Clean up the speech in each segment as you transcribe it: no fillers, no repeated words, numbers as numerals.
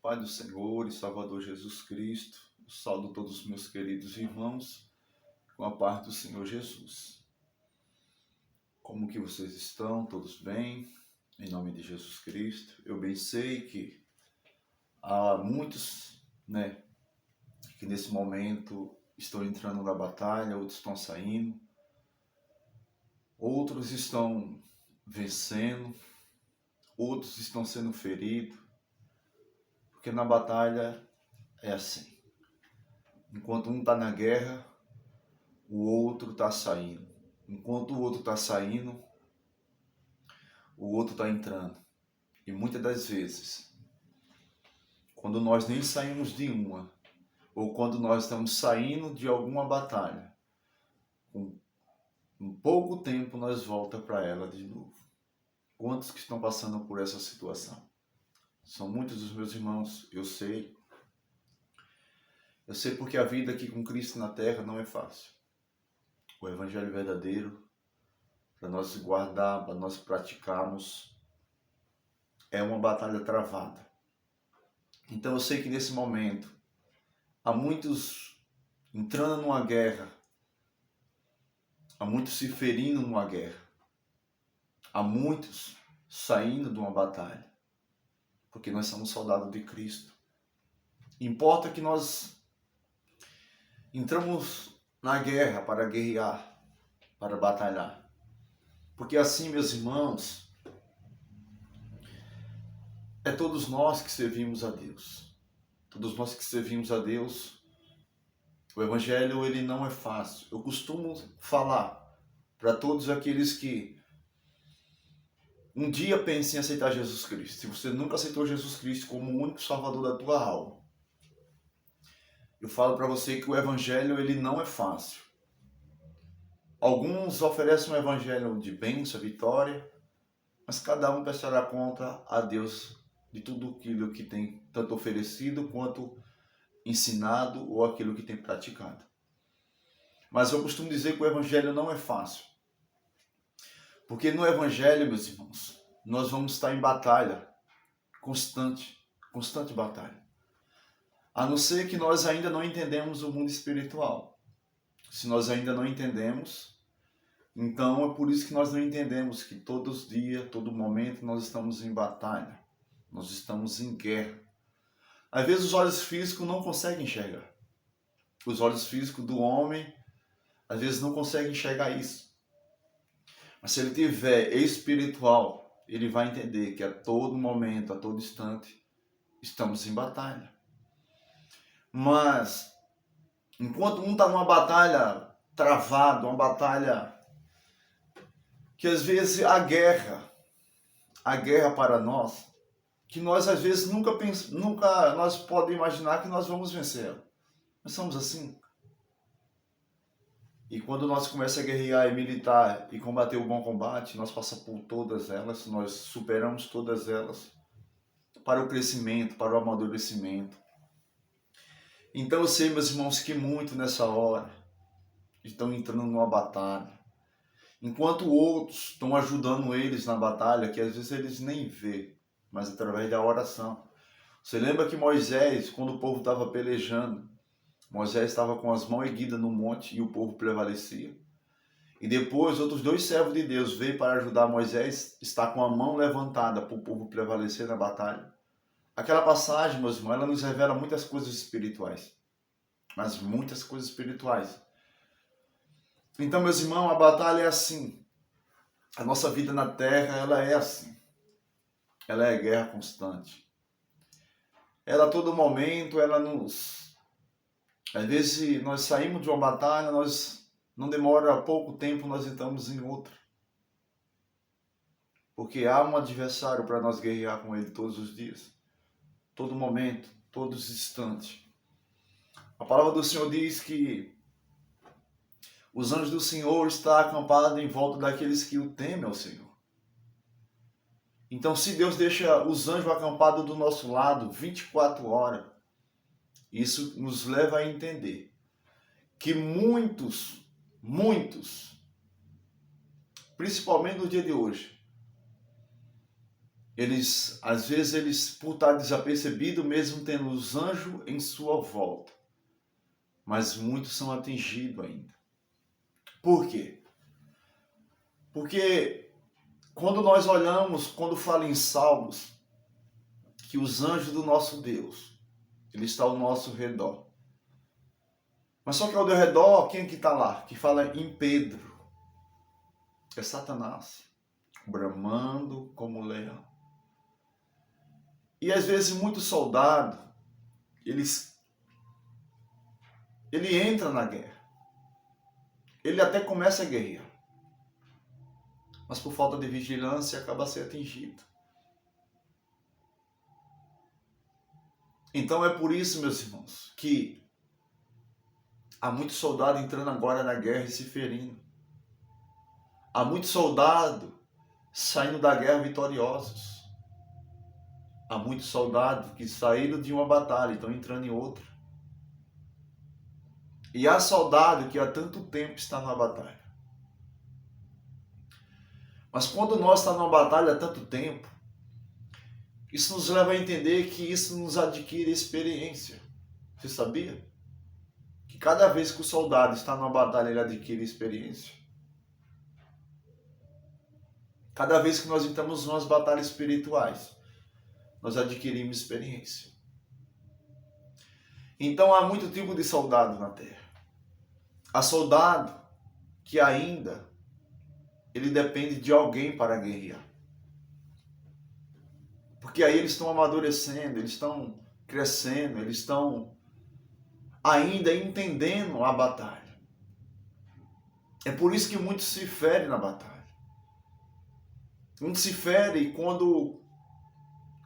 Pai do Senhor e Salvador Jesus Cristo, eu saúdo todos os meus queridos irmãos com a paz do Senhor Jesus. Como que vocês estão? Todos bem? Em nome de Jesus Cristo. Eu bem sei que há muitos, que nesse momento estão entrando na batalha, outros estão saindo, outros estão vencendo, outros estão sendo feridos, porque na batalha é assim. Enquanto um está na guerra, o outro está saindo. Enquanto o outro está saindo, o outro está entrando. E muitas das vezes, quando nós nem saímos de uma, ou quando nós estamos saindo de alguma batalha, com pouco tempo nós voltamos para ela de novo. Quantos que estão passando por essa situação? São muitos dos meus irmãos, eu sei. Eu sei porque a vida aqui com Cristo na terra não é fácil. O Evangelho verdadeiro, para nós guardar, para nós praticarmos, é uma batalha travada. Então eu sei que nesse momento, há muitos entrando numa guerra, há muitos se ferindo numa guerra, há muitos saindo de uma batalha, porque nós somos soldados de Cristo. Importa que nós entramos na guerra para guerrear, para batalhar. Porque assim, meus irmãos, é todos nós que servimos a Deus. Todos nós que servimos a Deus. O Evangelho, ele não é fácil. Eu costumo falar para todos aqueles que um dia pensem em aceitar Jesus Cristo. Se você nunca aceitou Jesus Cristo como o único salvador da tua alma, eu falo para você que o Evangelho, ele não é fácil. Alguns oferecem um Evangelho de bênção, vitória, mas cada um prestará conta a Deus de tudo aquilo que tem tanto oferecido quanto ensinado ou aquilo que tem praticado. Mas eu costumo dizer que o Evangelho não é fácil. Porque no Evangelho, meus irmãos, nós vamos estar em batalha constante batalha. A não ser que nós ainda não entendemos o mundo espiritual. Se nós ainda não entendemos, então é por isso que nós não entendemos que todos os dias, todo momento, nós estamos em batalha. Nós estamos em guerra. Às vezes os olhos físicos não conseguem enxergar. Os olhos físicos do homem, às vezes não conseguem enxergar isso. Mas se ele tiver espiritual, ele vai entender que a todo momento, a todo instante, estamos em batalha. Mas, enquanto um está numa batalha travada, uma batalha que às vezes a guerra para nós, que nós às vezes nunca nós podemos imaginar que nós vamos vencer. Nós somos assim. E quando nós começamos a guerrear e militar e combater o bom combate, nós passamos por todas elas, nós superamos todas elas para o crescimento, para o amadurecimento. Então eu sei, meus irmãos, que muito nessa hora estão entrando numa batalha. Enquanto outros estão ajudando eles na batalha, que às vezes eles nem vê, mas através da oração. Você lembra que Moisés, quando o povo estava pelejando, Moisés estava com as mãos erguidas no monte e o povo prevalecia. E depois outros dois servos de Deus veio para ajudar Moisés, está com a mão levantada para o povo prevalecer na batalha. Aquela passagem, meus irmãos, ela nos revela muitas coisas espirituais. Mas muitas coisas espirituais. Então, meus irmãos, a batalha é assim. A nossa vida na terra, ela é assim. Ela é guerra constante. Ela a todo momento, ela nos... Às vezes nós saímos de uma batalha, nós não demora pouco tempo, nós entramos em outra. Porque há um adversário para nós guerrear com ele todos os dias. Todo momento, todos os instantes. A palavra do Senhor diz que os anjos do Senhor estão acampados em volta daqueles que o temem ao Senhor. Então, se Deus deixa os anjos acampados do nosso lado 24 horas, isso nos leva a entender que muitos, principalmente no dia de hoje, às vezes, por estar desapercebido, mesmo tendo os anjos em sua volta, mas muitos são atingidos ainda. Por quê? Porque quando nós olhamos, quando fala em Salmos, que os anjos do nosso Deus, ele está ao nosso redor. Mas só que ao redor, quem é que está lá? Que fala em Pedro. É Satanás, bramando como leão. E às vezes muitos soldados, ele entra na guerra. Ele até começa a guerrear. Mas por falta de vigilância acaba sendo atingido. Então é por isso, meus irmãos, que há muitos soldados entrando agora na guerra e se ferindo. Há muitos soldados saindo da guerra vitoriosos. Há muitos soldados que saíram de uma batalha e estão entrando em outra. E há soldado que há tanto tempo está na batalha. Mas quando nós estamos numa batalha há tanto tempo, isso nos leva a entender que isso nos adquire experiência. Você sabia? Que cada vez que o soldado está numa batalha, ele adquire experiência. Cada vez que nós entramos nas batalhas espirituais, nós adquirimos experiência. Então há muito tipo de soldado na terra. Há soldado que ainda ele depende de alguém para guerrear. Porque aí eles estão amadurecendo, eles estão crescendo, eles estão ainda entendendo a batalha. É por isso que muitos se ferem na batalha. Muitos se ferem quando,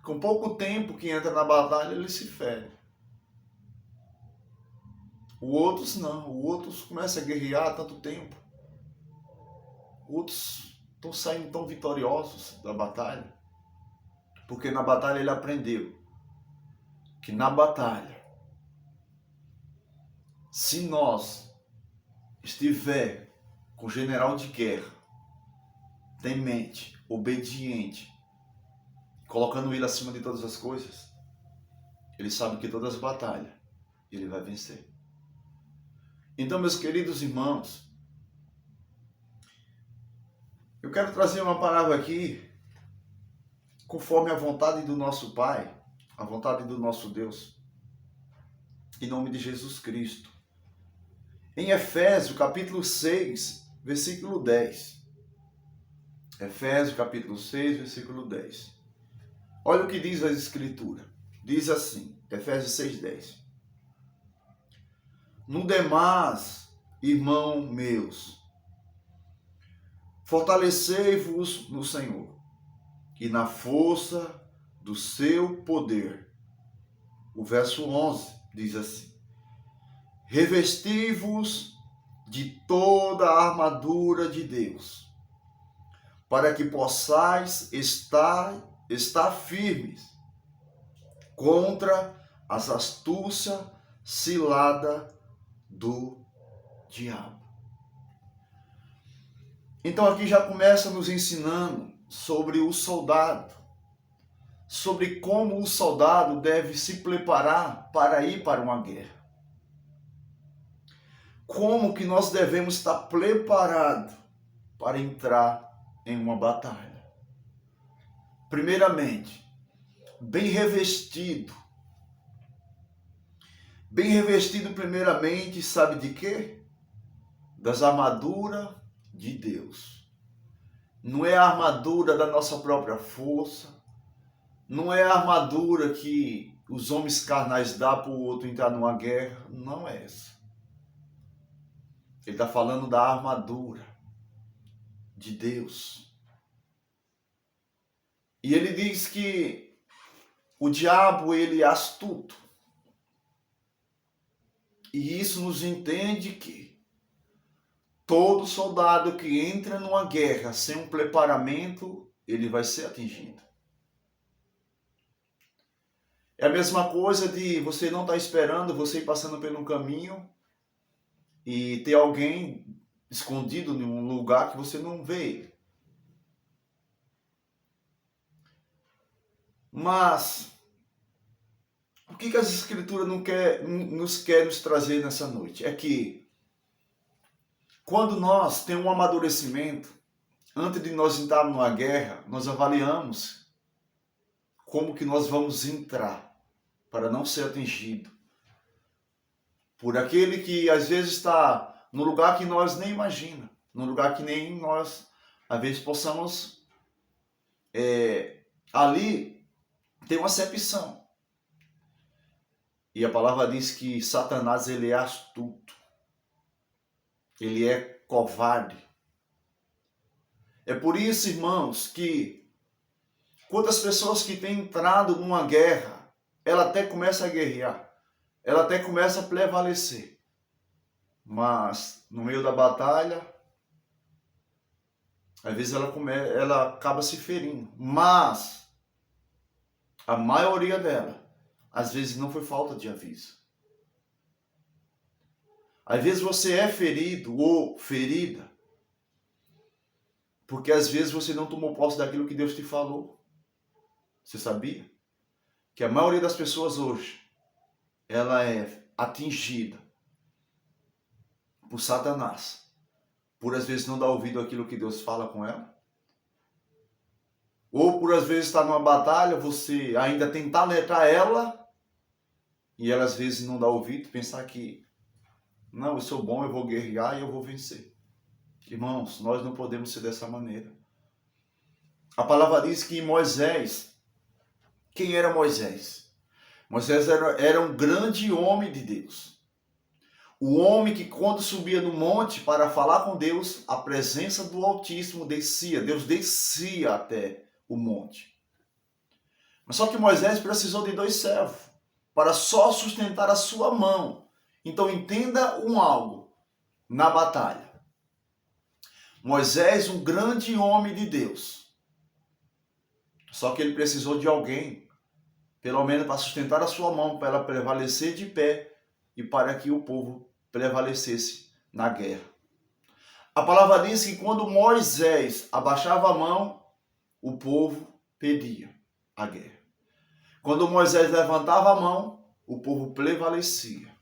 com pouco tempo que entra na batalha, ele se fere. Os outros não, os outros começam a guerrear há tanto tempo. Outros estão saindo tão vitoriosos da batalha. Porque na batalha ele aprendeu que na batalha, se nós estiver com o general de guerra, temente, obediente, colocando ele acima de todas as coisas, ele sabe que todas as batalhas ele vai vencer. Então, meus queridos irmãos, eu quero trazer uma palavra aqui conforme a vontade do nosso Pai, a vontade do nosso Deus, em nome de Jesus Cristo. Em Efésios, capítulo 6, versículo 10. Efésios, capítulo 6, versículo 10. Olha o que diz a Escritura. Diz assim, Efésios 6, 10. No demais, irmão meus, fortalecei-vos no Senhor e na força do seu poder. O verso 11 diz assim: revesti-vos de toda a armadura de Deus, para que possais estar firmes contra as astúcias cilada do diabo. Então aqui já começa nos ensinando sobre o soldado, sobre como o soldado deve se preparar para ir para uma guerra. Como que nós devemos estar preparados para entrar em uma batalha. Primeiramente, bem revestido. Bem revestido primeiramente, sabe de quê? Das armaduras de Deus. Não é a armadura da nossa própria força, não é a armadura que os homens carnais dão para o outro entrar numa guerra, não é essa. Ele está falando da armadura de Deus. E ele diz que o diabo, ele é astuto. E isso nos entende que todo soldado que entra numa guerra sem um preparamento, ele vai ser atingido. É a mesma coisa de você não estar esperando, você ir passando por um caminho e ter alguém escondido em um lugar que você não vê ele. Mas o que as Escrituras nos quer nos trazer nessa noite? É que quando nós temos um amadurecimento, antes de nós entrarmos numa guerra, nós avaliamos como que nós vamos entrar para não ser atingido por aquele que às vezes está no lugar que nós nem imagina, no lugar que nem nós às vezes possamos ali ter uma acepção. E a palavra diz que Satanás ele é astuto, ele é covarde. É por isso, irmãos, que quantas pessoas que têm entrado numa guerra, ela até começa a guerrear, ela até começa a prevalecer. Mas no meio da batalha, às vezes ela acaba se ferindo. Mas a maioria dela, às vezes não foi falta de aviso. Às vezes você é ferido ou ferida, porque às vezes você não tomou posse daquilo que Deus te falou. Você sabia? Que a maioria das pessoas hoje, ela é atingida por Satanás, por às vezes não dar ouvido àquilo que Deus fala com ela. Ou por às vezes estar numa batalha, você ainda tentar alertar ela, e ela às vezes não dá ouvido, pensar que, não, eu sou bom, eu vou guerrear e eu vou vencer. Irmãos, nós não podemos ser dessa maneira. A palavra diz que Moisés, quem era Moisés? Moisés era um grande homem de Deus. O homem que quando subia no monte para falar com Deus, a presença do Altíssimo descia, Deus descia até o monte. Mas só que Moisés precisou de 2 servos para só sustentar a sua mão. Então entenda algo na batalha. Moisés, um grande homem de Deus. Só que ele precisou de alguém, pelo menos para sustentar a sua mão, para ela prevalecer de pé e para que o povo prevalecesse na guerra. A palavra diz que quando Moisés abaixava a mão, o povo perdia a guerra. Quando Moisés levantava a mão, o povo prevalecia.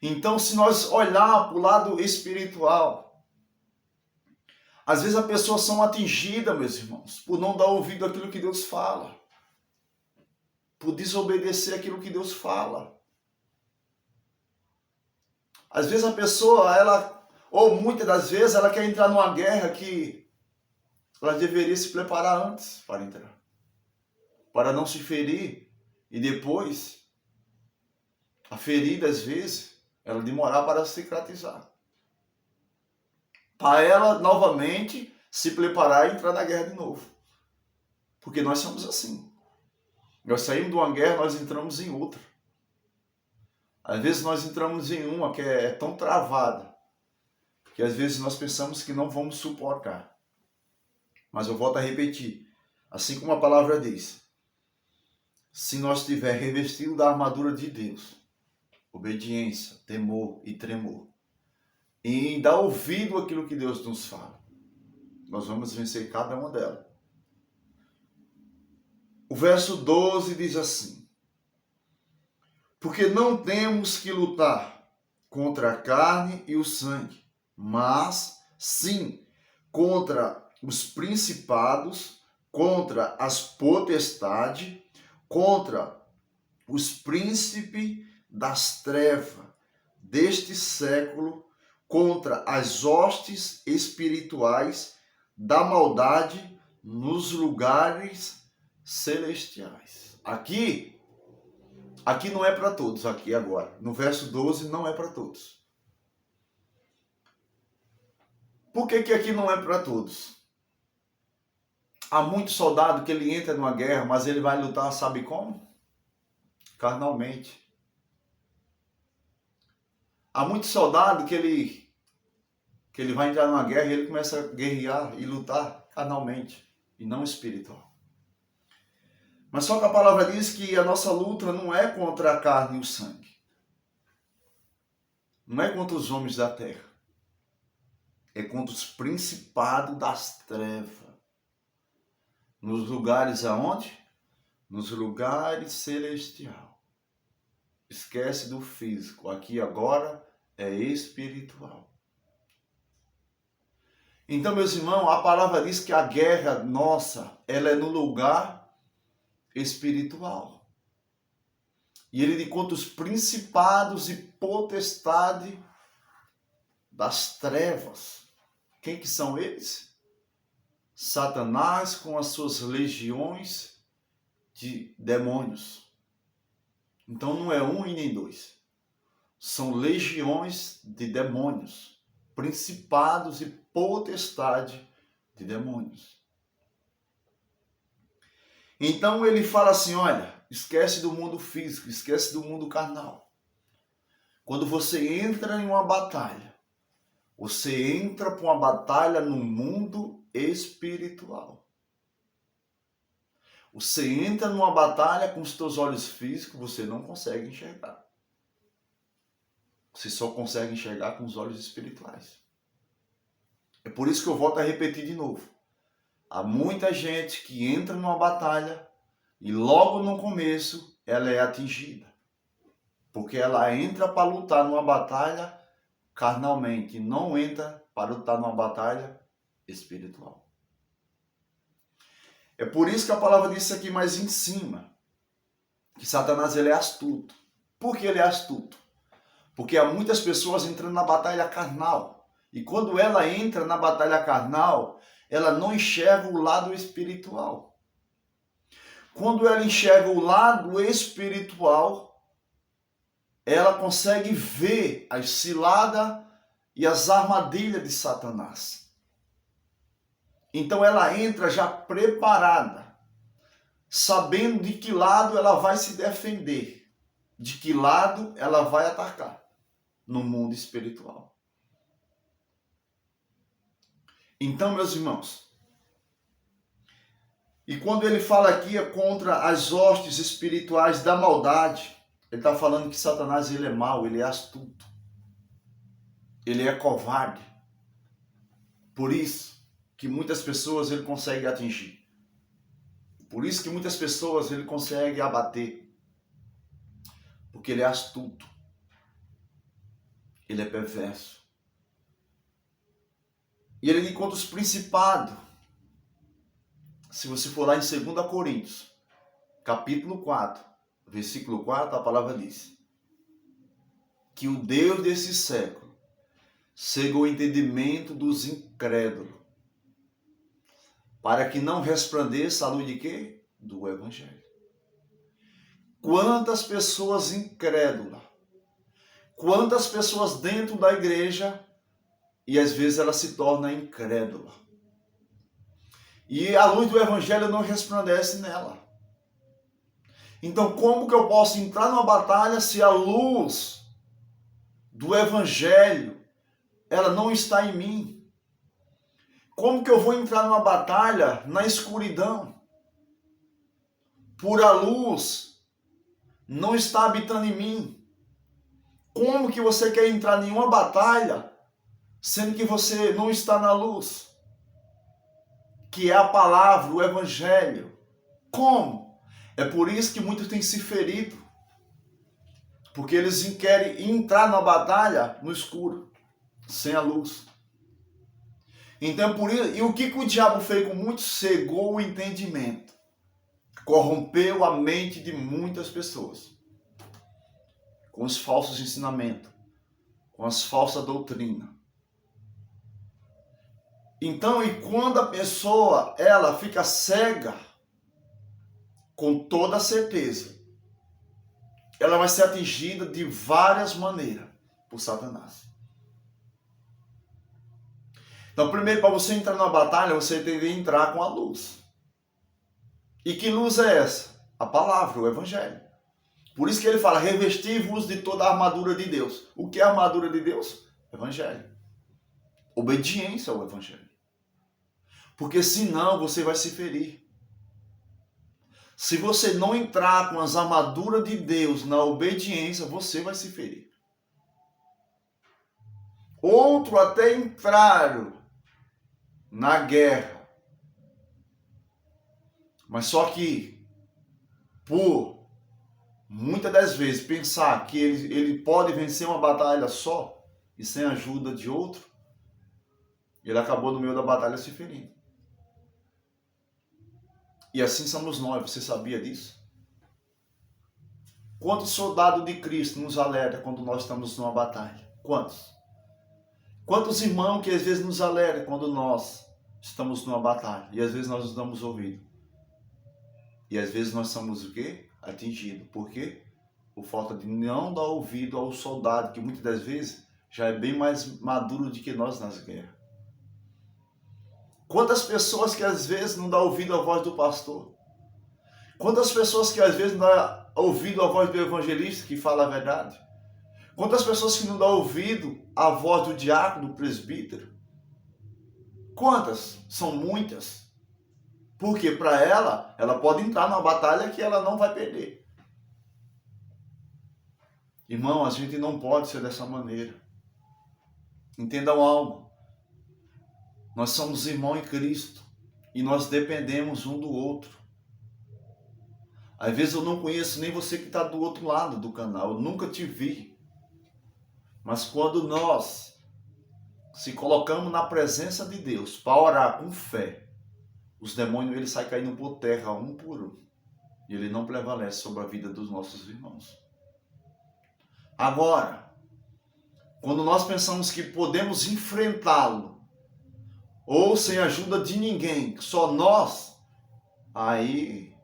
Então, se nós olhar para o lado espiritual, às vezes as pessoas são atingidas, meus irmãos, por não dar ouvido àquilo que Deus fala, por desobedecer aquilo que Deus fala. Às vezes a pessoa, ou muitas das vezes, ela quer entrar numa guerra que ela deveria se preparar antes para entrar, para não se ferir, e depois, a ferida, às vezes, ela demorar para cicatrizar. Para ela, novamente, se preparar e entrar na guerra de novo. Porque nós somos assim. Nós saímos de uma guerra, nós entramos em outra. Às vezes nós entramos em uma que é tão travada, que às vezes nós pensamos que não vamos suportar. Mas eu volto a repetir, assim como a palavra diz, se nós estiver revestido da armadura de Deus, obediência, temor e tremor, e dar ouvido àquilo que Deus nos fala, nós vamos vencer cada uma delas. O verso 12 diz assim: porque não temos que lutar contra a carne e o sangue, mas sim contra os principados, contra as potestades, contra os príncipes das trevas deste século, contra as hostes espirituais da maldade nos lugares celestiais. Aqui não é para todos, aqui agora. No verso 12 não é para todos. Por que aqui não é para todos? Há muito soldado que ele entra numa guerra, mas ele vai lutar, sabe como? Carnalmente. Há muito soldado que ele vai entrar numa guerra e ele começa a guerrear e lutar carnalmente e não espiritual. Mas só que a palavra diz que a nossa luta não é contra a carne e o sangue. Não é contra os homens da terra. É contra os principados das trevas. Nos lugares aonde? Nos lugares celestial. Esquece do físico. Aqui agora é espiritual. Então, meus irmãos, a palavra diz que a guerra nossa, ela é no lugar espiritual. E ele conta os principados e potestade das trevas. Quem que são eles? Satanás com as suas legiões de demônios. Então não é um e nem dois. São legiões de demônios, principados e potestade de demônios. Então ele fala assim, olha, esquece do mundo físico, esquece do mundo carnal. Quando você entra em uma batalha, você entra para uma batalha no mundo espiritual. Você entra numa batalha com os teus olhos físicos, você não consegue enxergar. Você só consegue enxergar com os olhos espirituais. É por isso que eu volto a repetir de novo. Há muita gente que entra numa batalha e logo no começo ela é atingida. Porque ela entra para lutar numa batalha carnalmente, não entra para lutar numa batalha espiritual. É por isso que a palavra diz aqui mais em cima, que Satanás ele é astuto. Por que ele é astuto? Porque há muitas pessoas entrando na batalha carnal. E quando ela entra na batalha carnal, ela não enxerga o lado espiritual. Quando ela enxerga o lado espiritual, ela consegue ver as ciladas e as armadilhas de Satanás. Então ela entra já preparada, sabendo de que lado ela vai se defender, de que lado ela vai atacar no mundo espiritual. Então, meus irmãos, e quando ele fala aqui contra as hostes espirituais da maldade, ele está falando que Satanás ele é mau, ele é astuto, ele é covarde. Por isso que muitas pessoas ele consegue atingir. Por isso que muitas pessoas ele consegue abater. Porque ele é astuto. Ele é perverso. E ele encontra os principados. Se você for lá em 2 Coríntios, capítulo 4, versículo 4, a palavra diz que o Deus desse século cegou o entendimento dos incrédulos, para que não resplandeça a luz de quê? Do Evangelho. Quantas pessoas incrédulas, quantas pessoas dentro da igreja, e às vezes ela se torna incrédula. E a luz do Evangelho não resplandece nela. Então como que eu posso entrar numa batalha se a luz do Evangelho ela não está em mim? Como que eu vou entrar numa batalha na escuridão? Por a luz não está habitando em mim. Como que você quer entrar em uma batalha sendo que você não está na luz? Que é a palavra, o Evangelho. Como? É por isso que muitos têm se ferido. Porque eles querem entrar na batalha no escuro, sem a luz. Então, por isso, e o que o diabo fez com muitos? Cegou o entendimento. Corrompeu a mente de muitas pessoas. Com os falsos ensinamentos. Com as falsas doutrinas. Então, e quando a pessoa, ela fica cega, com toda certeza, ela vai ser atingida de várias maneiras por Satanás. Então, primeiro, para você entrar na batalha, você tem que entrar com a luz. E que luz é essa? A palavra, o Evangelho. Por isso que ele fala, revesti-vos de toda a armadura de Deus. O que é a armadura de Deus? Evangelho. Obediência ao Evangelho. Porque senão você vai se ferir. Se você não entrar com as armaduras de Deus na obediência, você vai se ferir. Outro até entraram na guerra Mas só que, por muitas das vezes pensar que ele pode vencer uma batalha só e sem a ajuda de outro, ele acabou no meio da batalha se ferindo. E assim somos nós, você sabia disso? Quantos soldados de Cristo nos alerta quando nós estamos numa batalha? Quantos? Quantos irmãos que às vezes nos alertam quando nós estamos numa batalha e às vezes nós nos damos ouvido? E às vezes nós somos o quê? Atingidos. Por quê? Por falta de não dar ouvido ao soldado, que muitas das vezes já é bem mais maduro do que nós nas guerras. Quantas pessoas que às vezes não dão ouvido à voz do pastor? Quantas pessoas que às vezes não dão ouvido à voz do evangelista que fala a verdade? Quantas pessoas que não dão ouvido à voz do diácono, do presbítero? Quantas? São muitas. Porque para ela pode entrar numa batalha que ela não vai perder. Irmão, a gente não pode ser dessa maneira. Entendam algo. Nós somos irmãos em Cristo e nós dependemos um do outro. Às vezes eu não conheço nem você que está do outro lado do canal, eu nunca te vi. Mas quando nós se colocamos na presença de Deus para orar com fé, os demônios eles saem caindo por terra um por um. E ele não prevalece sobre a vida dos nossos irmãos. Agora, quando nós pensamos que podemos enfrentá-lo, ou sem a ajuda de ninguém, só nós, aí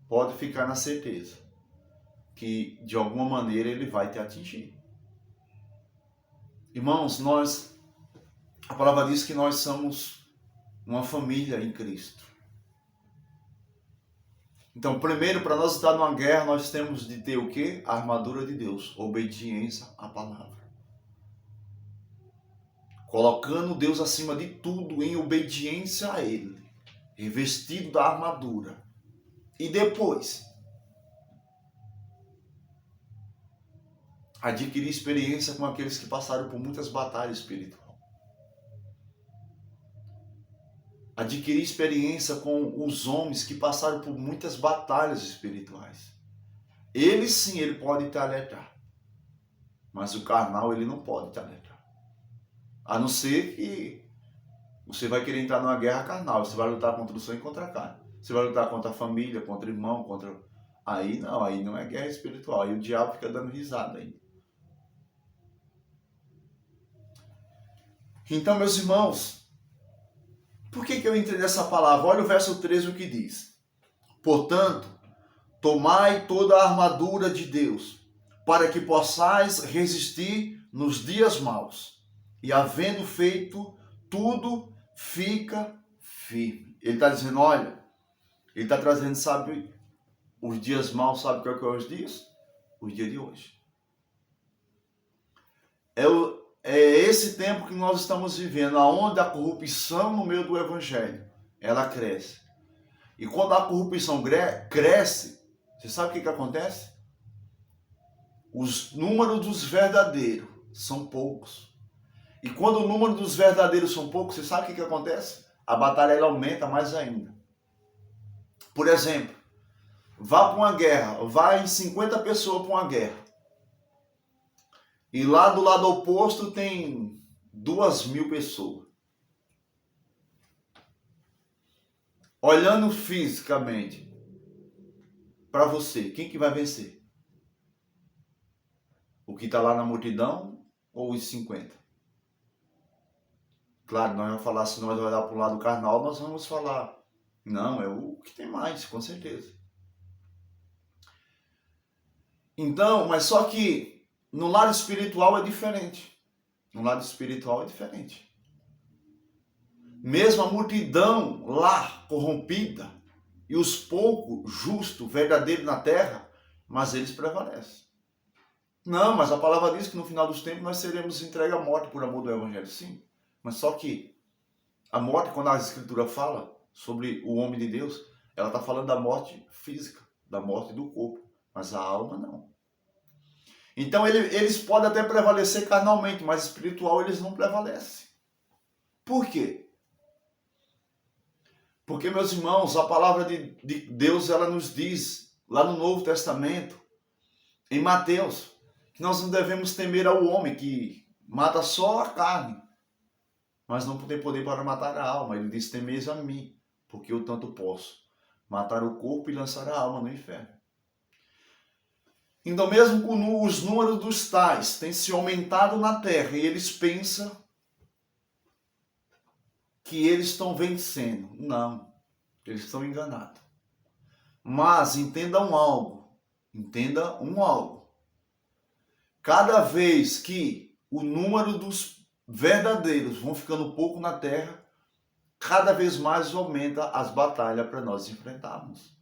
pode ficar na certeza que de alguma maneira ele vai te atingir. Irmãos, a palavra diz que nós somos uma família em Cristo. Então, primeiro, para nós estar numa guerra, nós temos de ter o quê? A armadura de Deus, obediência à palavra. Colocando Deus acima de tudo em obediência a Ele, revestido da armadura. E depois, adquirir experiência com aqueles que passaram por muitas batalhas espirituais. Adquirir experiência com os homens que passaram por muitas batalhas espirituais. Ele sim, ele pode te alertar. Mas o carnal, ele não pode te alertar. A não ser que você vai querer entrar numa guerra carnal. Você vai lutar contra o sangue e contra a carne. Você vai lutar contra a família, contra o irmão, contra... Aí não é guerra espiritual. Aí o diabo fica dando risada ainda. Então, meus irmãos, por que eu entrei nessa palavra? Olha o verso 13, o que diz. Portanto, tomai toda a armadura de Deus, para que possais resistir nos dias maus. E havendo feito tudo, fica firme. Ele está dizendo, olha, ele está trazendo, sabe, os dias maus, sabe qual que é os dias? Os dias de hoje. É esse tempo que nós estamos vivendo, onde a corrupção no meio do evangelho, ela cresce. E quando a corrupção cresce, você sabe o que acontece? Os números dos verdadeiros são poucos. E quando o número dos verdadeiros são poucos, você sabe o que acontece? A batalha ela aumenta mais ainda. Por exemplo, vá para uma guerra, vai 50 pessoas para uma guerra. E lá do lado oposto tem 2.000 pessoas. Olhando fisicamente para você, quem que vai vencer? O que está lá na multidão ou os 50? Claro, nós vamos falar, se nós olhar para o lado carnal, nós vamos falar, não, é o que tem mais, com certeza. Então, mas só que no lado espiritual é diferente. No lado espiritual é diferente. Mesmo a multidão lá corrompida e os poucos justos, verdadeiros na terra, mas eles prevalecem. Não, mas a palavra diz que no final dos tempos nós seremos entregues à morte por amor do evangelho, sim. Mas só que a morte, quando a Escritura fala sobre o homem de Deus, ela está falando da morte física, da morte do corpo, mas a alma não. Então eles podem até prevalecer carnalmente, mas espiritual eles não prevalecem. Por quê? Porque, meus irmãos, a palavra de Deus, ela nos diz, lá no Novo Testamento, em Mateus, que nós não devemos temer ao homem que mata só a carne, mas não tem poder para matar a alma. Ele diz, temeis a mim, porque eu tanto posso matar o corpo e lançar a alma no inferno. Então, mesmo com os números dos tais têm se aumentado na terra e eles pensam que eles estão vencendo. Não, eles estão enganados. Mas entendam algo, cada vez que o número dos verdadeiros vão ficando pouco na terra, cada vez mais aumenta as batalhas para nós enfrentarmos.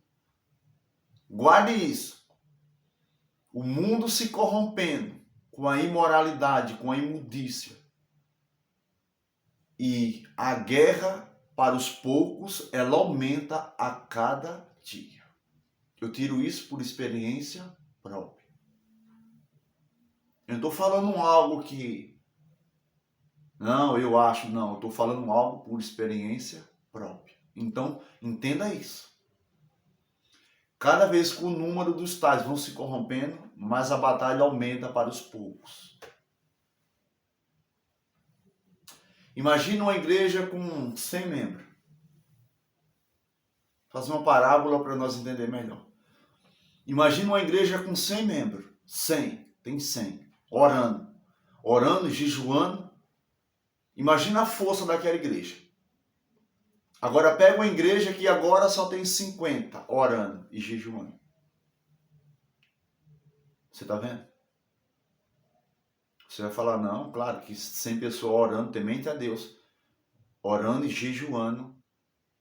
Guarde isso. O mundo se corrompendo com a imoralidade, com a imundícia. E a guerra para os poucos, ela aumenta a cada dia. Eu tiro isso por experiência própria. Eu não estou falando algo que... Não, eu acho, não. Eu estou falando algo por experiência própria. Então, entenda isso. Cada vez que o número dos tais vão se corrompendo, mais a batalha aumenta para os poucos. Imagina uma igreja com 100 membros. Fazer uma parábola para nós entender melhor. Imagina uma igreja com 100 membros. 100, tem 100. Orando, jejuando. Imagina a força daquela igreja. Agora pega uma igreja que agora só tem 50 orando e jejuando. Você está vendo? Você vai falar, não, claro que 100 pessoas orando, temente a Deus, orando e jejuando,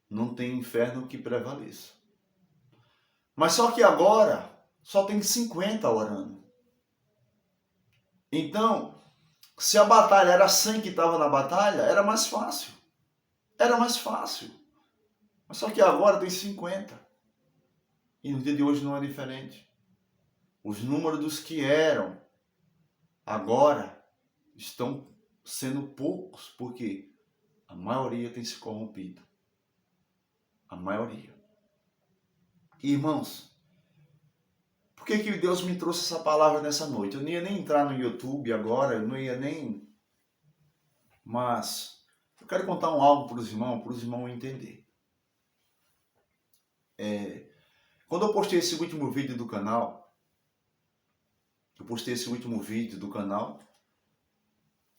não tem inferno que prevaleça. Mas só que agora só tem 50 orando. Então, se a batalha era 100 que estava na batalha, era mais fácil. Mas só que agora tem 50. E no dia de hoje não é diferente. Os números dos que eram agora estão sendo poucos, porque a maioria tem se corrompido. A maioria. Irmãos, por que Deus me trouxe essa palavra nessa noite? Eu não ia nem entrar no YouTube agora, eu não ia nem... Mas eu quero contar algo para os irmãos entenderem. Quando eu postei esse último vídeo do canal,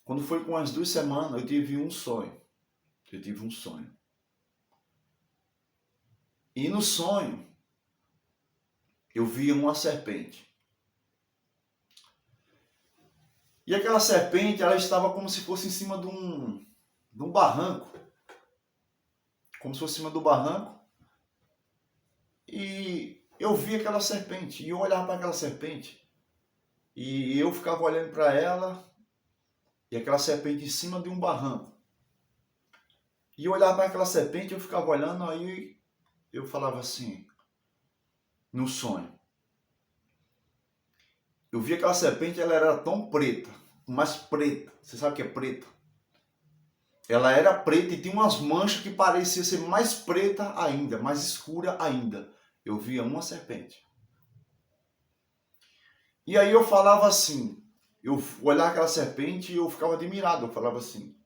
quando foi com as 2 semanas, eu tive um sonho. E no sonho, eu via uma serpente. E aquela serpente, ela estava como se fosse em cima de um barranco. Como se fosse em cima do barranco. E eu via aquela serpente. E eu olhava para aquela serpente. E eu ficava olhando para ela. E aquela serpente em cima de um barranco. E eu olhava para aquela serpente, eu ficava olhando, aí eu falava assim, no sonho. Eu via aquela serpente, ela era tão preta, mais preta. Você sabe o que é preta? Ela era preta e tinha umas manchas que pareciam ser mais preta ainda, mais escura ainda. Eu via uma serpente. E aí eu falava assim, eu olhava aquela serpente e eu ficava admirado, eu falava assim.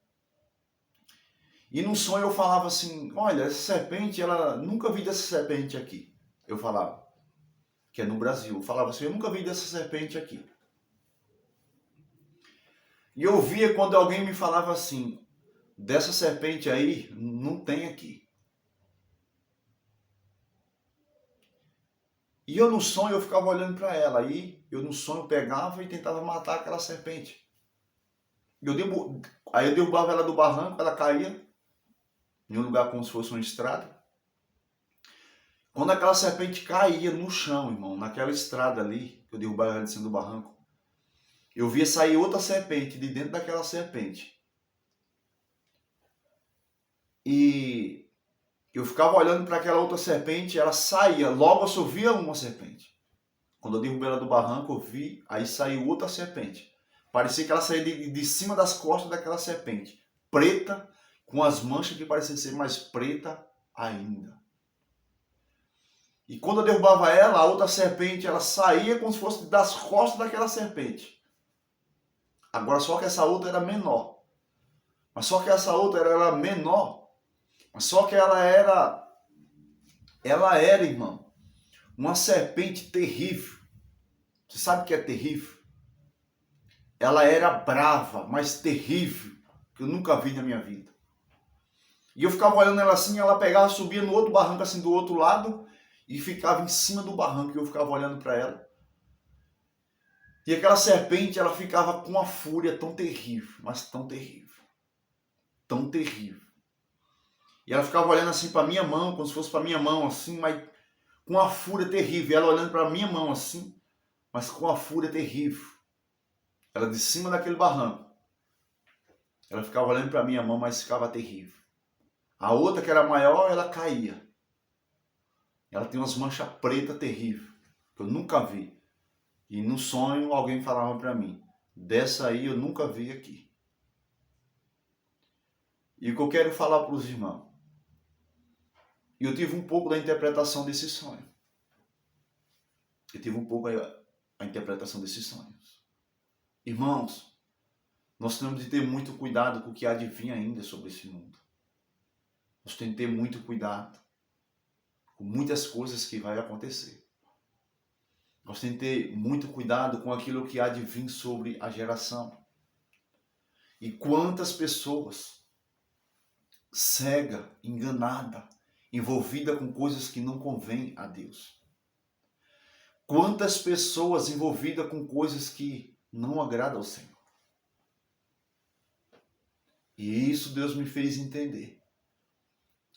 E no sonho eu falava assim, olha, essa serpente, ela nunca vi dessa serpente aqui. Eu falava, que é no Brasil. Eu falava assim, eu nunca vi dessa serpente aqui. E eu via quando alguém me falava assim, dessa serpente aí, não tem aqui. E eu no sonho eu ficava olhando para ela. Aí eu no sonho pegava e tentava matar aquela serpente. Aí eu derrubava ela do barranco, ela caía em um lugar como se fosse uma estrada. Quando aquela serpente caía no chão, irmão, naquela estrada ali, eu derrubava ela de cima do barranco, eu via sair outra serpente de dentro daquela serpente. E eu ficava olhando para aquela outra serpente, ela saía, logo eu só via uma serpente. Quando eu derrubei ela do barranco, eu vi, aí saiu outra serpente. Parecia que ela saía de cima das costas daquela serpente, preta, com as manchas que pareciam ser mais preta ainda. E quando eu derrubava ela, a outra serpente, ela saía como se fosse das costas daquela serpente. Agora só que essa outra era menor. Mas só que essa outra era menor. Mas só que ela era, irmão, uma serpente terrível. Você sabe o que é terrível? Ela era brava, mas terrível, que eu nunca vi na minha vida. E eu ficava olhando ela assim, ela pegava, subia no outro barranco, assim, do outro lado, e ficava em cima do barranco, e eu ficava olhando para ela. E aquela serpente, ela ficava com uma fúria tão terrível, mas tão terrível. Tão terrível. E ela ficava olhando assim para minha mão, como se fosse para minha mão, assim, mas com uma fúria terrível. E ela olhando para minha mão assim, mas com uma fúria terrível. Ela de cima daquele barranco. Ela ficava olhando para minha mão, mas ficava terrível. A outra, que era maior, ela caía. Ela tem umas manchas pretas terríveis, que eu nunca vi. E no sonho alguém falava para mim, dessa aí eu nunca vi aqui. E o que eu quero falar para os irmãos, eu tive um pouco da interpretação desse sonho. Eu tive um pouco a interpretação desses sonhos. Irmãos, nós temos de ter muito cuidado com o que há de vir ainda sobre esse mundo. Nós temos de ter muito cuidado com muitas coisas que vai acontecer. Nós temos de ter muito cuidado com aquilo que há de vir sobre a geração. E quantas pessoas cega, enganada, envolvida com coisas que não convêm a Deus. Quantas pessoas envolvidas com coisas que não agradam ao Senhor. E isso Deus me fez entender.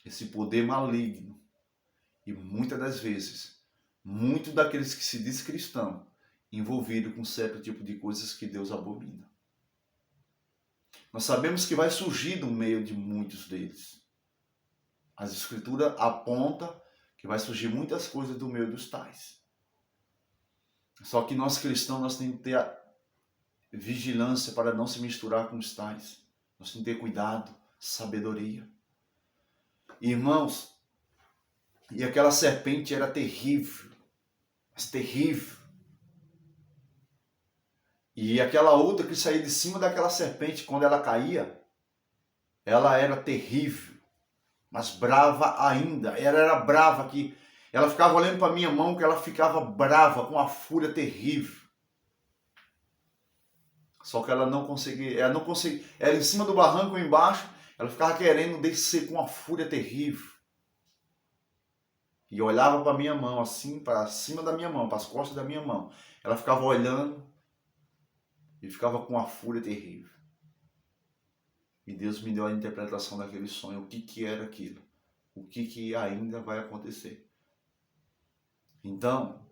Esse poder maligno. E muitas das vezes, muitos daqueles que se diz cristão, envolvidos com certo tipo de coisas que Deus abomina. Nós sabemos que vai surgir no meio de muitos deles. As escrituras apontam que vai surgir muitas coisas do meio dos tais. Só que nós cristãos, nós temos que ter a vigilância para não se misturar com os tais. Nós temos que ter cuidado, sabedoria. Irmãos, e aquela serpente era terrível, mas terrível. E aquela outra que saía de cima daquela serpente, quando ela caía, ela era terrível, mas brava ainda. Ela era brava, que ela ficava olhando para minha mão, que ela ficava brava, com uma fúria terrível. Só que ela não conseguia, ela em cima do barranco embaixo, ela ficava querendo descer com uma fúria terrível. E olhava para minha mão, assim, para cima da minha mão, para as costas da minha mão. Ela ficava olhando e ficava com uma fúria terrível. E Deus me deu a interpretação daquele sonho, o que era aquilo, o que ainda vai acontecer. Então,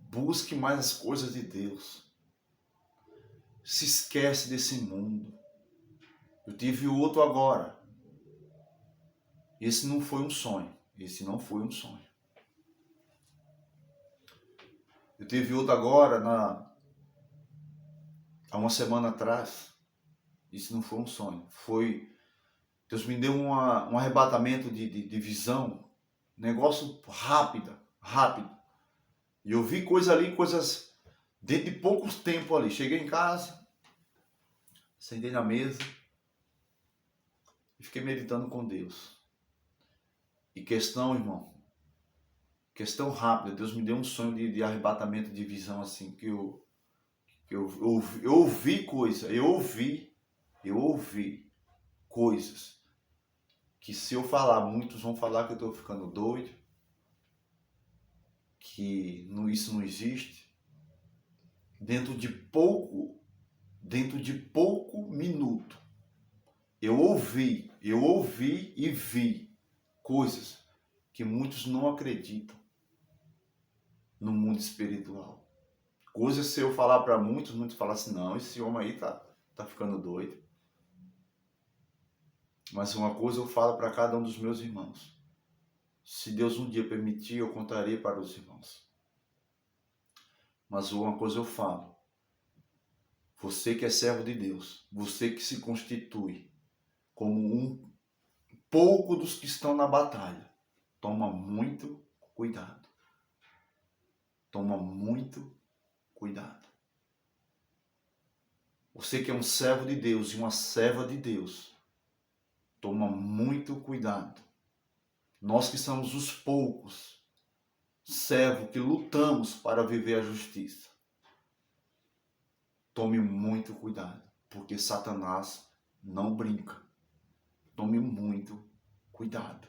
busque mais as coisas de Deus. Se esquece desse mundo. Eu tive outro agora. Esse não foi um sonho. Esse não foi um sonho. Eu tive outro agora, há uma semana atrás. Isso não foi um sonho. Deus me deu um arrebatamento de visão. Negócio rápido. E eu vi coisas dentro de pouco tempo ali. Cheguei em casa, sentei na mesa e fiquei meditando com Deus. E irmão, questão rápida. Deus me deu um sonho de arrebatamento de visão assim, que eu ouvi coisa, eu ouvi coisas que, se eu falar, muitos vão falar que eu estou ficando doido, que isso não existe. Dentro de pouco minuto, eu ouvi e vi coisas que muitos não acreditam no mundo espiritual. Coisas, se eu falar para muitos falam assim, não, esse homem aí tá ficando doido. Mas uma coisa eu falo para cada um dos meus irmãos. Se Deus um dia permitir, eu contarei para os irmãos. Mas uma coisa eu falo. Você que é servo de Deus, você que se constitui como um poucos dos que estão na batalha. Toma muito cuidado. Toma muito cuidado. Você que é um servo de Deus e uma serva de Deus, toma muito cuidado. Nós que somos os poucos servos que lutamos para viver a justiça, tome muito cuidado, porque Satanás não brinca. Tome muito cuidado.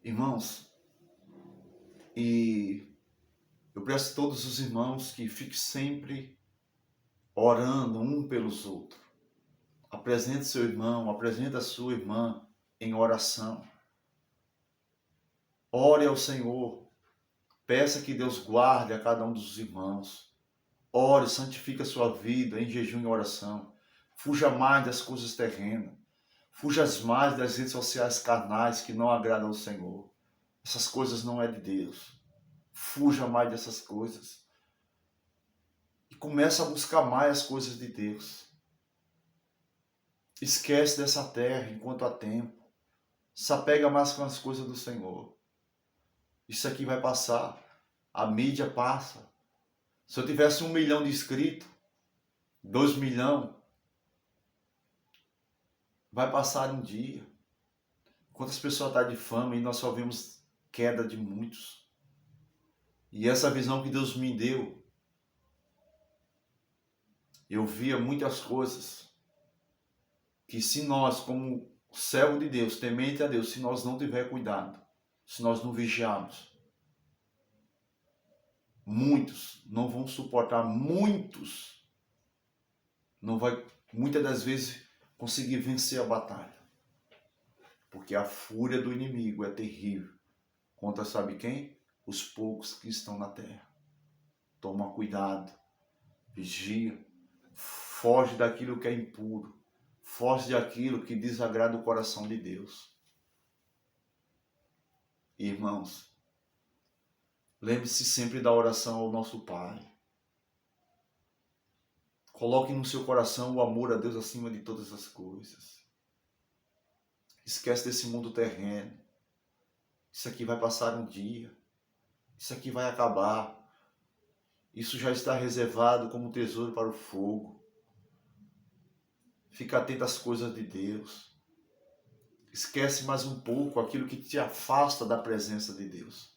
Irmãos, e eu peço a todos os irmãos que fiquem sempre orando um pelos outros. Apresente seu irmão, apresente a sua irmã em oração. Ore ao Senhor. Peça que Deus guarde a cada um dos irmãos. Ore, santifique a sua vida em jejum e oração. Fuja mais das coisas terrenas. Fuja mais das redes sociais carnais que não agradam ao Senhor. Essas coisas não é de Deus. Fuja mais dessas coisas. E comece a buscar mais as coisas de Deus. Esquece dessa terra enquanto há tempo. Se apega mais com as coisas do Senhor. Isso aqui vai passar. A mídia passa. Se eu tivesse 1 milhão de inscritos, 2 milhões, vai passar um dia. Quantas pessoas estão de fama e nós só vemos queda de muitos. E essa visão que Deus me deu, eu via muitas coisas que se nós, como servo de Deus, temente a Deus, se nós não tiver cuidado, se nós não vigiarmos, muitos não vão suportar, muitos não vai, muitas das vezes, conseguir vencer a batalha. Porque a fúria do inimigo é terrível. Contra sabe quem? Os poucos que estão na terra. Toma cuidado, vigia, foge daquilo que é impuro, foge daquilo que desagrada o coração de Deus. Irmãos, lembre-se sempre da oração ao nosso Pai. Coloque no seu coração o amor a Deus acima de todas as coisas. Esquece desse mundo terreno. Isso aqui vai passar um dia. Isso aqui vai acabar. Isso já está reservado como tesouro para o fogo. Fica atento às coisas de Deus. Esquece mais um pouco aquilo que te afasta da presença de Deus.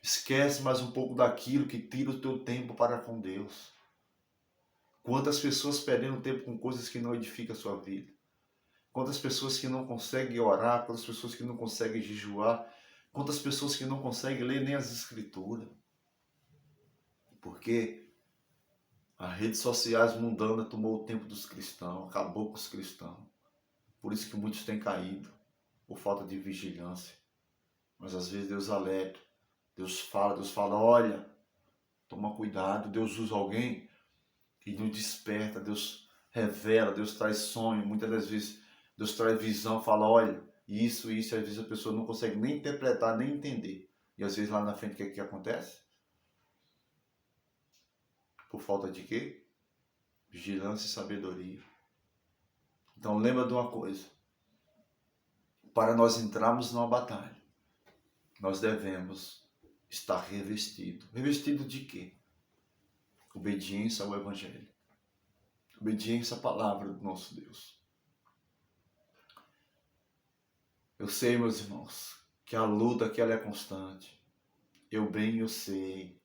Esquece mais um pouco daquilo que tira o teu tempo para com Deus. Quantas pessoas perdendo tempo com coisas que não edificam a sua vida. Quantas pessoas que não conseguem orar, quantas pessoas que não conseguem jejuar, quantas pessoas que não conseguem ler nem as escrituras. Porque as redes sociais mundanas tomou o tempo dos cristãos, acabou com os cristãos. Por isso que muitos têm caído, por falta de vigilância. Mas às vezes Deus alerta, Deus fala, olha, toma cuidado, Deus usa alguém e nos desperta, Deus revela, Deus traz sonho, muitas das vezes Deus traz visão, fala, olha, isso, e às vezes a pessoa não consegue nem interpretar, nem entender. E às vezes lá na frente o que é que acontece? Por falta de quê? Vigilância e sabedoria. Então lembra de uma coisa, para nós entrarmos numa batalha, nós devemos estar revestido. Revestido de quê? Obediência ao Evangelho. Obediência à palavra do nosso Deus. Eu sei, meus irmãos, que a luta que ela é constante. Eu sei.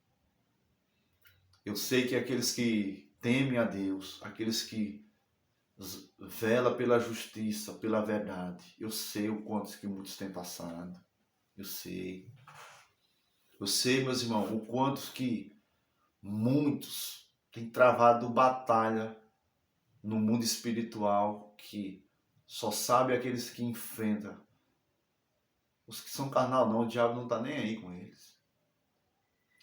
Eu sei que aqueles que temem a Deus, aqueles que velam pela justiça, pela verdade, eu sei o quanto que muitos têm passado. Eu sei. Eu sei, meus irmãos, o quanto que muitos têm travado batalha no mundo espiritual, que só sabe aqueles que enfrentam. Os que são carnal não, o diabo não está nem aí com eles.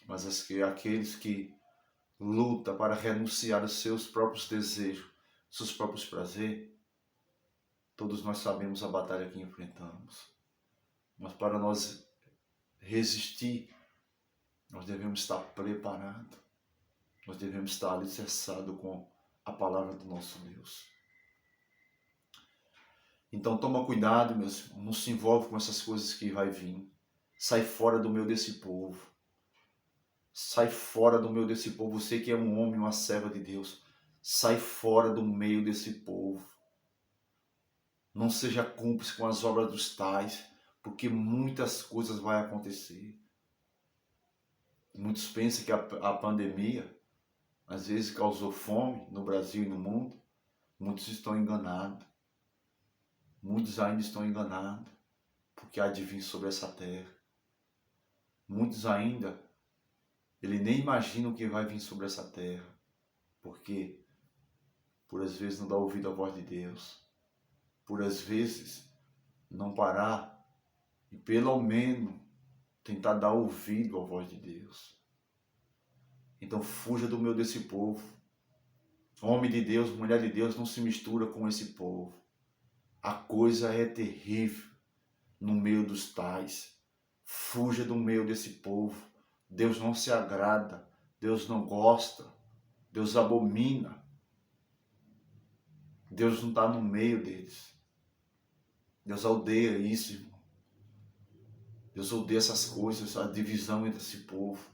Mas aqueles que lutam para renunciar aos seus próprios desejos, seus próprios prazeres, todos nós sabemos a batalha que enfrentamos. Mas para nós resistir, nós devemos estar preparados. Nós devemos estar alicerçados com a palavra do nosso Deus. Então toma cuidado, meus irmãos, não se envolve com essas coisas que vai vir. Sai fora do meio desse povo. Sai fora do meio desse povo. Você que é um homem, uma serva de Deus. Sai fora do meio desse povo. Não seja cúmplice com as obras dos tais, porque muitas coisas vão acontecer. Muitos pensam que a pandemia às vezes causou fome no Brasil e no mundo. Muitos estão enganados. Muitos ainda estão enganados, porque há de vir sobre essa terra. Muitos ainda, ele nem imagina o que vai vir sobre essa terra, porque por às vezes não dar ouvido à voz de Deus, por às vezes não parar e pelo menos tentar dar ouvido à voz de Deus. Então fuja do meio desse povo. Homem de Deus, mulher de Deus, não se mistura com esse povo. A coisa é terrível no meio dos tais. Fuja do meio desse povo. Deus não se agrada, Deus não gosta, Deus abomina. Deus não está no meio deles. Deus odeia isso, irmão. Deus odeia essas coisas, a divisão entre esse povo.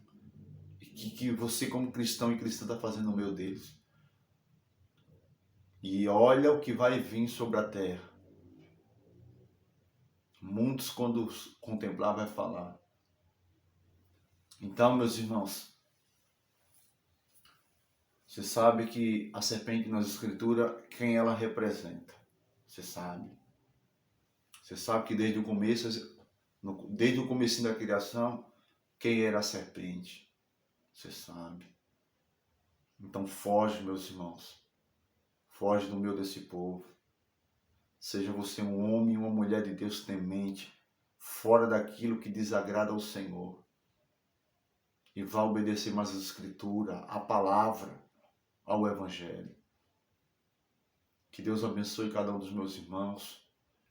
E que você, como cristão e cristã, está fazendo no meio deles. E olha o que vai vir sobre a terra. Muitos, quando contemplar, vai falar. Então, meus irmãos, você sabe que a serpente nas escrituras, quem ela representa? Você sabe. Você sabe que desde o começo da criação, quem era a serpente? Você sabe. Então foge, meus irmãos. Foge do meio desse povo. Seja você um homem e uma mulher de Deus temente, fora daquilo que desagrada ao Senhor. E vá obedecer mais as Escrituras, a palavra, ao Evangelho. Que Deus abençoe cada um dos meus irmãos.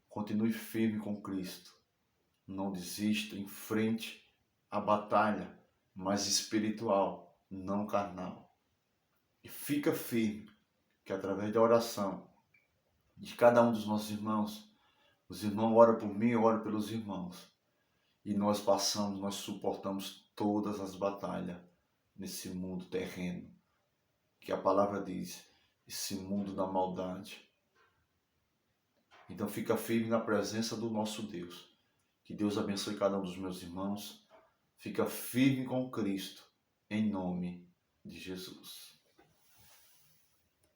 Continue firme com Cristo. Não desista, enfrente a batalha, mas espiritual, não carnal. E fica firme, que através da oração de cada um dos nossos irmãos, os irmãos oram por mim, eu oro pelos irmãos. E nós suportamos todas as batalhas nesse mundo terreno, que a palavra diz, esse mundo da maldade. Então fica firme na presença do nosso Deus. Que Deus abençoe cada um dos meus irmãos. Fica firme com Cristo, em nome de Jesus.